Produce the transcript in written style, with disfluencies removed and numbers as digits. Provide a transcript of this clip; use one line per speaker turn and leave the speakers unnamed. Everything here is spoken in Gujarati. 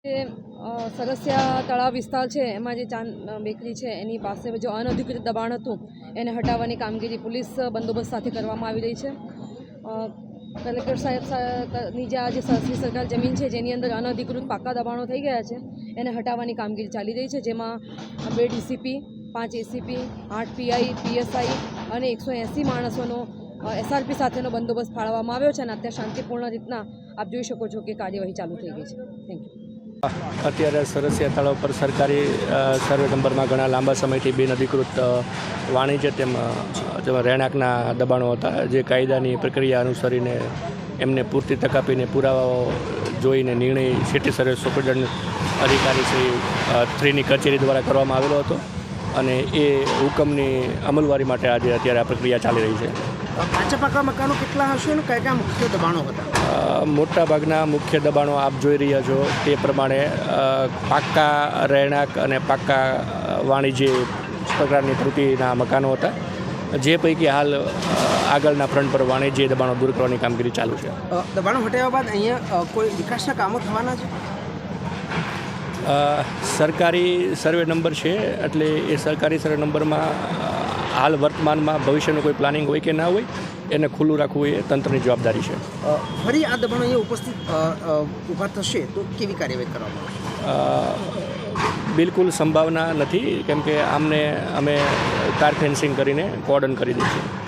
સરસિયા તળાવ વિસ્તાર છે એમાં જે ચાંદ બેકરી છે એની પાસે જો અનધિકૃત દબાણ હતું એને હટાવવાની કામગીરી પોલીસ બંદોબસ્ત સાથે કરવામાં આવી રહી છે। કલેક્ટર સાહેબની જે આ જે સરકાર જમીન છે જેની અંદર અનધિકૃત પાકા દબાણો થઈ ગયા છે એને હટાવવાની કામગીરી ચાલી રહી છે, જેમાં 2 ડીસીપી, 5 એસીપી, 8 પીઆઈ, પીએસઆઈ અને 180 માણસોનો એસઆરપી સાથેનો બંદોબસ્ત ફાળવવામાં આવ્યો છે અને અત્યારે શાંતિપૂર્ણ રીતના આપ જોઈ શકો છો કે કાર્યવાહી ચાલુ થઈ ગઈ છે। Thank you.
અત્યારે સરસિયા તળાવ પર સરકારી સર્વે નંબરમાં ઘણા લાંબા સમયથી બિનઅધિકૃત વાણિજ્ય તેમાં રહેણાંકના દબાણો હતા, જે કાયદાની પ્રક્રિયા અનુસરીને એમને પૂરતી તક આપીને પુરાવાઓ જોઈને નિર્ણય સિટી સર્વે સુપ્રિન્ટેન્ડન્ટ અધિકારી શ્રી 3ની કચેરી દ્વારા કરવામાં આવેલો હતો અને એ હુકમની અમલવારી માટે આજે અત્યારે આ પ્રક્રિયા ચાલી રહી છે।
કાચા પાકા મકાનો કેટલા હશે અને કયા કયા મુખ્ય દબાણો હતા?
મોટાભાગના મુખ્ય દબાણો આપ જોઈ રહ્યા છો તે પ્રમાણે પાક્કા રહેણાંક અને પાક્કા વાણિજ્ય પ્રકારની પ્રવૃત્તિના મકાનો હતા, જે પૈકી હાલ આગળના ફ્રન્ટ પર વાણિજ્ય દબાણો દૂર કરવાની કામગીરી ચાલુ છે।
દબાણો હટાવ્યા બાદ અહીંયા કોઈ વિકાસના કામો થવાના છે?
સરકારી સર્વે નંબર છે એટલે એ સરકારી સર્વે નંબરમાં હાલ વર્તમાનમાં ભવિષ્યનું કોઈ પ્લાનિંગ હોય કે ના હોય એને ખુલ્લું રાખવું એ તંત્રની જવાબદારી છે।
ફરી આ દબાણો અહીંયા ઉપસ્થિત ઊભા થશે તો કેવી કાર્યવાહી કરવામાં આવશે?
બિલકુલ સંભાવના નથી, કેમ કે આમને અમે કાર ફેન્સિંગ કરીને કોર્ડન કરી દઈશું।